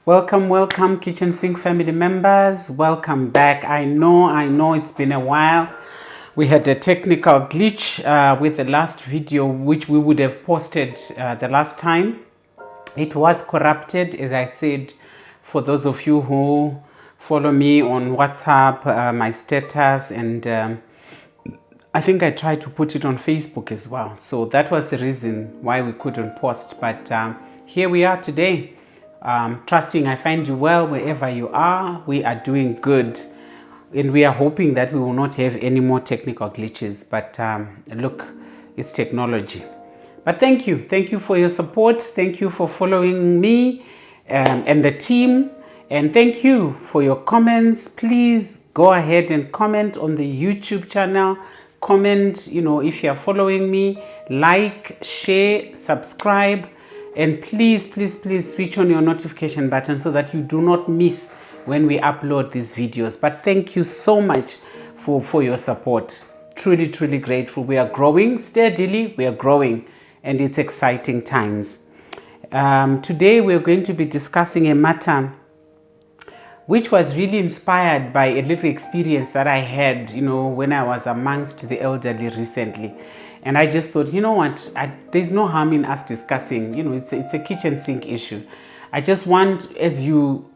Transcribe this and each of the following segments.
Welcome, kitchen sink family members. Welcome back. I know it's been a while. We had a technical glitch with the last video, which we would have posted the last time. It was corrupted, as I said, for those of you who follow me on WhatsApp, my status, and I think I tried to put it on Facebook as well. So that was the reason why we couldn't post. But here we are today. Trusting I find you well wherever you are. We are doing good. And we are hoping that we will not have any more technical glitches. But look, it's technology. But thank you. Thank you for your support. Thank you for following me and the team. And thank you for your comments. Please go ahead and comment on the YouTube channel. Comment, if you're following me, like, share, subscribe, and please switch on your notification button so that you do not miss when we upload these videos. But thank you so much for your support. Truly grateful. We are growing steadily. We are growing, and it's exciting times. Today we're going to be discussing a matter which was really inspired by a little experience that I had, when I was amongst the elderly recently. And I just thought, there's no harm in us discussing, it's a kitchen sink issue. I just want, as you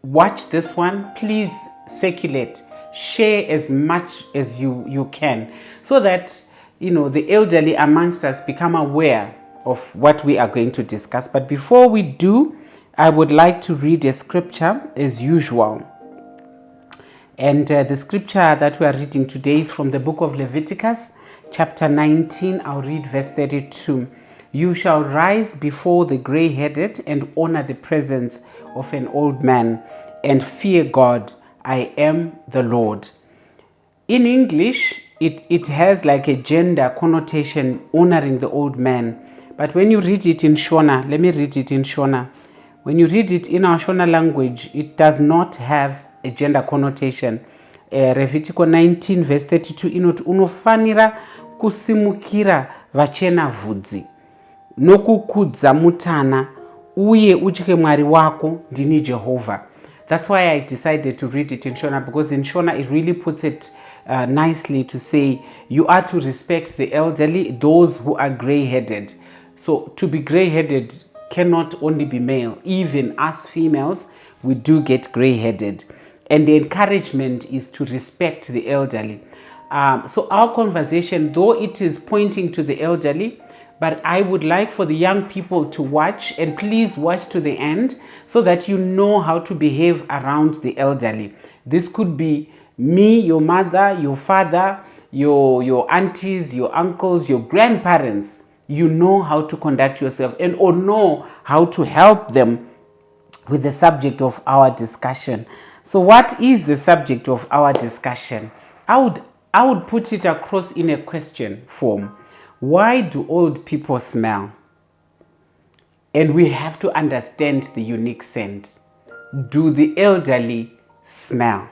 watch this one, please circulate, share as much as you can, so that, the elderly amongst us become aware of what we are going to discuss. But before we do, I would like to read a scripture as usual. And the scripture that we are reading today is from the book of Leviticus, chapter 19. I'll read verse 32. You shall rise before the gray-headed and honor the presence of an old man and fear God. I am the Lord. In English, it has like a gender connotation, honoring the old man. But when you read it in Shona, let me read it in Shona. When you read it in our Shona language, it does not have a gender connotation. Leviticus 19 verse 32 inoti unofanira kusimukira vachena vhudzi nokukudza mutana uye utye Mwari wako ndini Jehovah. That's why I decided to read it in Shona, because in Shona it really puts it nicely to say you are to respect the elderly, those who are gray-headed. So to be gray-headed cannot only be male. Even us females, we do get gray-headed. And the encouragement is to respect the elderly. So our conversation, though it is pointing to the elderly, but I would like for the young people to watch, and please watch to the end so that you know how to behave around the elderly. This could be me, your mother, your father, your aunties, your uncles, your grandparents. You know how to conduct yourself and or know how to help them with the subject of our discussion. So what is the subject of our discussion? I would put it across in a question form. Why do old people smell? And we have to understand the unique scent. Do the elderly smell?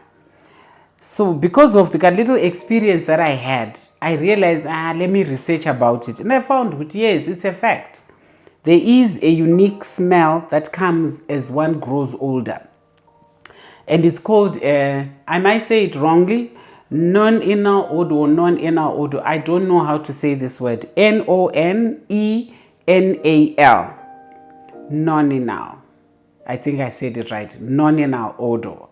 So because of the little experience that I had, I realized, let me research about it. And I found that, yes, it's a fact. There is a unique smell that comes as one grows older. And it's called, I might say it wrongly, nonenal odor. I don't know how to say this word. Nonenal. Nonenal. I think I said it right. Nonenal odor.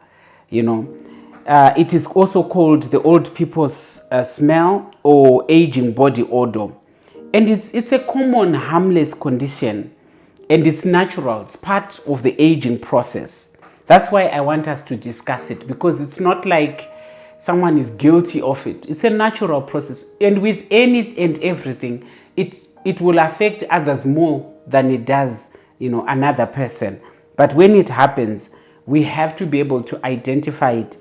It is also called the old people's smell or aging body odor. And it's a common harmless condition, and it's natural. It's part of the aging process. That's why I want us to discuss it, because it's not like someone is guilty of it. It's a natural process. And with any and everything, it will affect others more than it does, another person. But when it happens, we have to be able to identify it.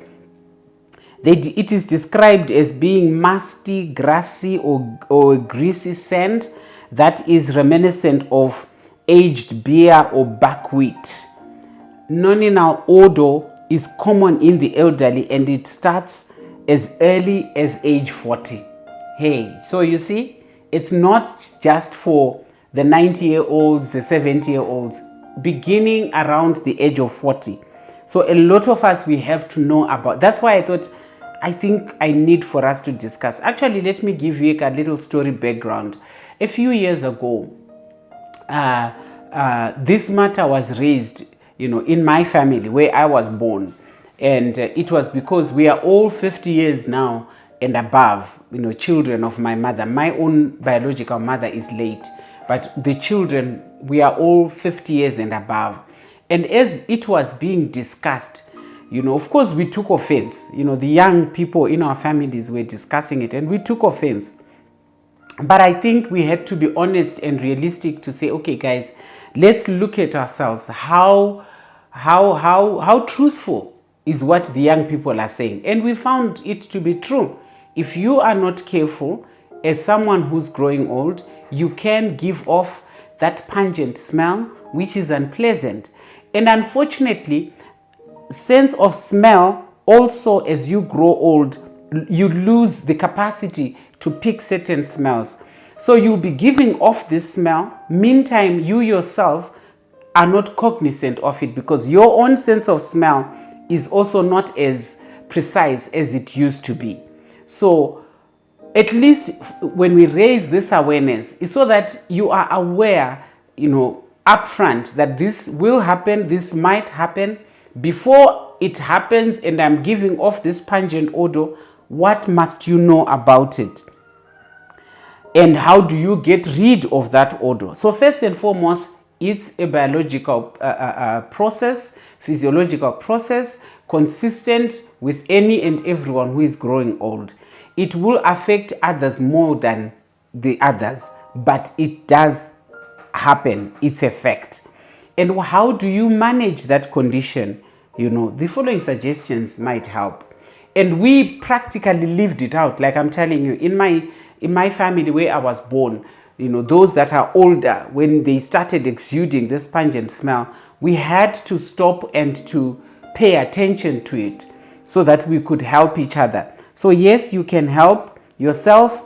It is described as being musty, grassy, or greasy scent that is reminiscent of aged beer or buckwheat. Nonenal odor is common in the elderly, and it starts as early as age 40. Hey, so you see, it's not just for the 90-year-olds, the 70-year-olds. beginning around the age of 40. So a lot of us, we have to know about. That's why I think I need for us to discuss. Actually, let me give you a little story background. A few years ago, this matter was raised, in my family where I was born. And it was because we are all 50 years now and above, children of my mother. My own biological mother is late, but the children, we are all 50 years and above. And as it was being discussed, of course we took offense. The young people in our families were discussing it and we took offense. But I think we had to be honest and realistic to say, okay, guys, let's look at ourselves. How truthful is what the young people are saying? And we found it to be true. If you are not careful, as someone who's growing old, you can give off that pungent smell, which is unpleasant. And unfortunately, sense of smell also, as you grow old, you lose the capacity to pick certain smells. So you'll be giving off this smell. Meantime, you yourself are not cognizant of it because your own sense of smell is also not as precise as it used to be. So at least when we raise this awareness, it's so that you are aware, upfront that this will happen, this might happen. Before it happens and I'm giving off this pungent odor, what must you know about it? And how do you get rid of that odor? So first and foremost, it's a biological process, physiological process, consistent with any and everyone who is growing old. It will affect others more than the others, but it does happen. It's a fact. And how do you manage that condition? The following suggestions might help. And we practically lived it out. Like I'm telling you, in my family where I was born, those that are older, when they started exuding this pungent smell, we had to stop and to pay attention to it so that we could help each other. So yes, you can help yourself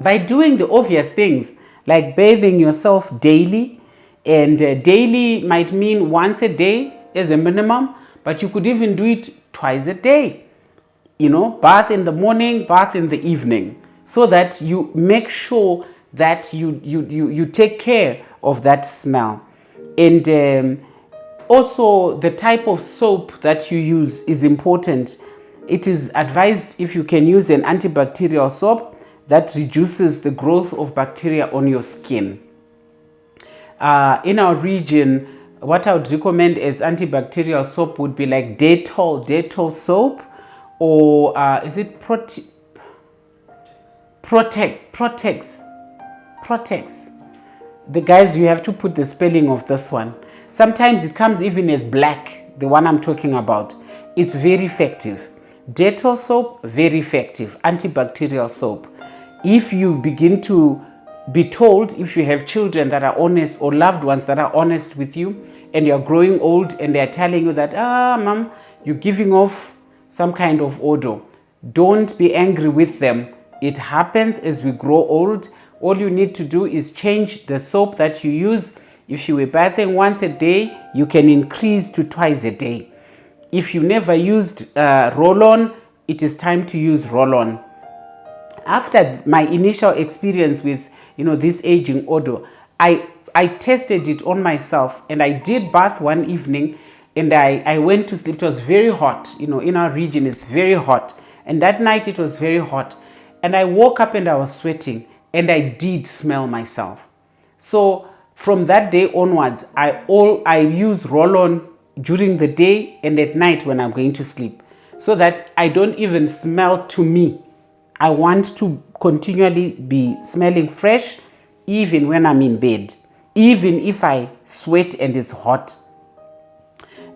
by doing the obvious things like bathing yourself daily. And daily might mean once a day as a minimum, but you could even do it twice a day. Bath in the morning, bath in the evening, so that you make sure that you take care of that smell. And also the type of soap that you use is important. It is advised if you can use an antibacterial soap that reduces the growth of bacteria on your skin. In our region, what I would recommend as antibacterial soap would be like Dettol soap, or is it Protex. The guys, you have to put the spelling of this one. Sometimes it comes even as black, the one I'm talking about. It's very effective. Dettol soap, very effective. Antibacterial soap. If you begin to be told, if you have children that are honest or loved ones that are honest with you and you're growing old and they're telling you that, mom, you're giving off some kind of odor, don't be angry with them. It happens as we grow old. All you need to do is change the soap that you use. If you were bathing once a day, you can increase to twice a day. If you never used roll-on, it is time to use roll-on. After my initial experience with this aging odor, I tested it on myself, and I did bath one evening and I went to sleep. It was very hot. In our region it's very hot, and that night it was very hot, and I woke up and I was sweating and I did smell myself. So from that day onwards, I use roll-on during the day and at night when I'm going to sleep, so that I don't even smell to me. I want to continually be smelling fresh even when I'm in bed, even if I sweat and it's hot.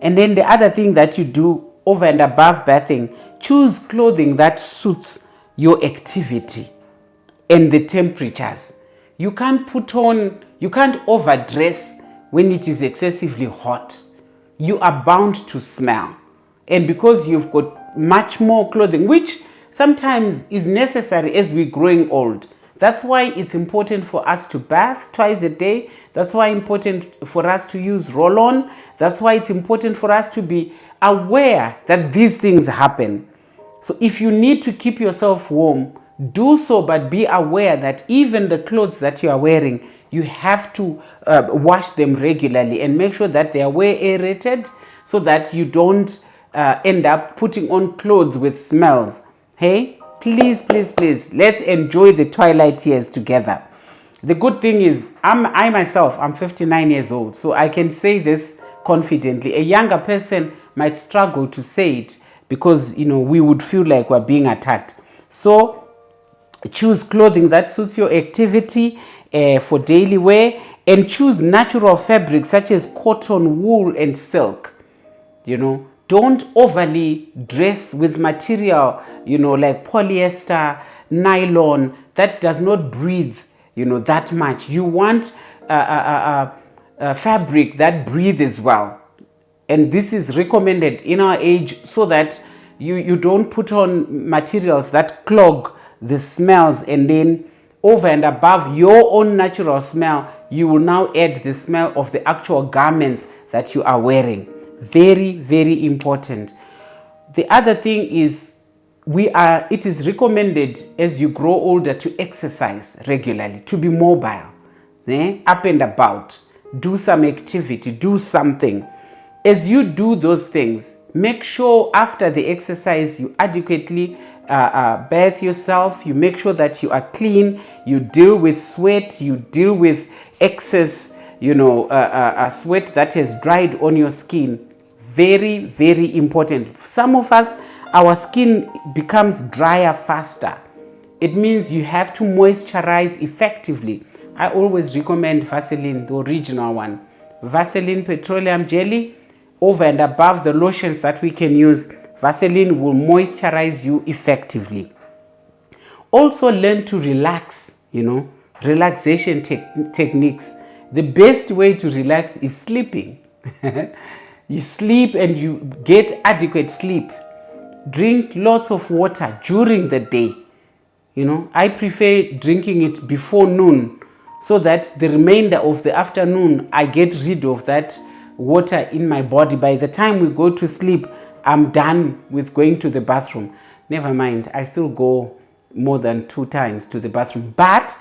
And then the other thing that you do over and above bathing, choose clothing that suits your activity and the temperatures. You can't overdress when it is excessively hot. You are bound to smell. And because you've got much more clothing, which sometimes is necessary as we're growing old, That's why it's important for us to bath twice a day. That's why it's important for us to use roll-on. That's why it's important for us to be aware that these things happen. So if you need to keep yourself warm, do so, but be aware that even the clothes that you are wearing, you have to wash them regularly and make sure that they are well aerated so that you don't end up putting on clothes with smells. Hey? Please, please, please, let's enjoy the twilight years together. The good thing is, I myself, I'm 59 years old, so I can say this confidently. A younger person might struggle to say it because, we would feel like we're being attacked. So choose clothing that suits your activity for daily wear, and choose natural fabrics such as cotton, wool, and silk. Don't overly dress with material, like polyester, nylon, that does not breathe, that much. You want a fabric that breathes well. And this is recommended in our age so that you don't put on materials that clog the smells, and then over and above your own natural smell, you will now add the smell of the actual garments that you are wearing. Very, very important. The other thing is, it is recommended as you grow older to exercise regularly, to be mobile, up and about, do some activity, do something. As you do those things, make sure after the exercise you adequately bath yourself, you make sure that you are clean, you deal with sweat, you deal with excess sweat that has dried on your skin. Very, very important. Some of us, our skin becomes drier faster. It means you have to moisturize effectively. I always recommend Vaseline, the original one. Vaseline petroleum jelly, over and above the lotions that we can use. Vaseline will moisturize you effectively. Also learn to relax, relaxation techniques. The best way to relax is sleeping. You sleep and you get adequate sleep. Drink lots of water during the day. I prefer drinking it before noon so that the remainder of the afternoon, I get rid of that water in my body. By the time we go to sleep, I'm done with going to the bathroom. Never mind, I still go more than 2 times to the bathroom. But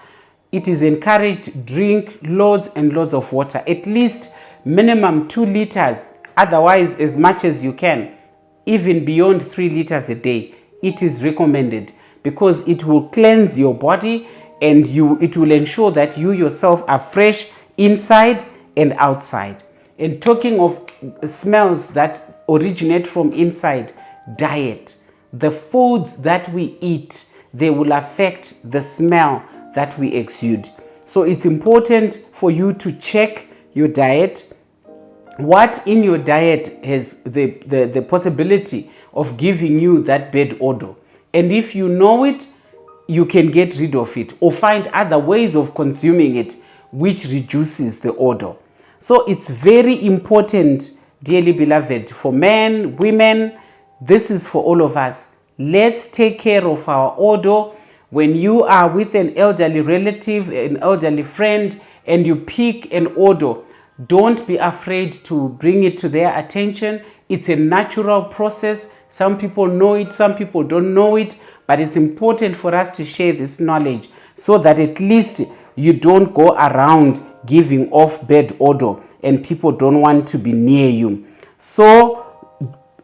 it is encouraged, drink loads and loads of water, at least minimum 2 liters. Otherwise, as much as you can, even beyond 3 liters a day, it is recommended because it will cleanse your body and it will ensure that you yourself are fresh inside and outside. And talking of smells that originate from inside, diet. The foods that we eat, they will affect the smell that we exude. So it's important for you to check your diet. What in your diet has the possibility of giving you that bad odor? And if you know it, you can get rid of it or find other ways of consuming it which reduces the odor. So it's very important, dearly beloved, for men, women, this is for all of us. Let's take care of our odor. When you are with an elderly relative, an elderly friend, and you pick an odor, don't be afraid to bring it to their attention. It's a natural process. Some people know it, some people don't know it, but it's important for us to share this knowledge so that at least you don't go around giving off bad odor and people don't want to be near you. So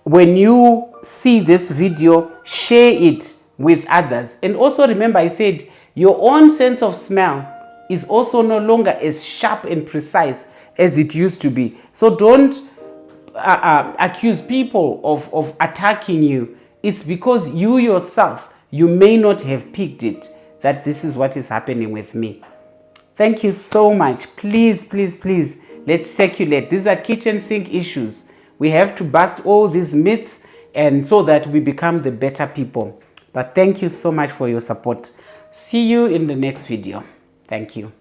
when you see this video, share it with others. And also remember, I said your own sense of smell is also no longer as sharp and precise as it used to be. So don't accuse people of attacking you. It's because you yourself, you may not have picked it, that this is what is happening with me. Thank you so much. Please, please, please, let's circulate. These are kitchen sink issues. We have to bust all these myths and so that we become the better people. But thank you so much for your support. See you in the next video. Thank you.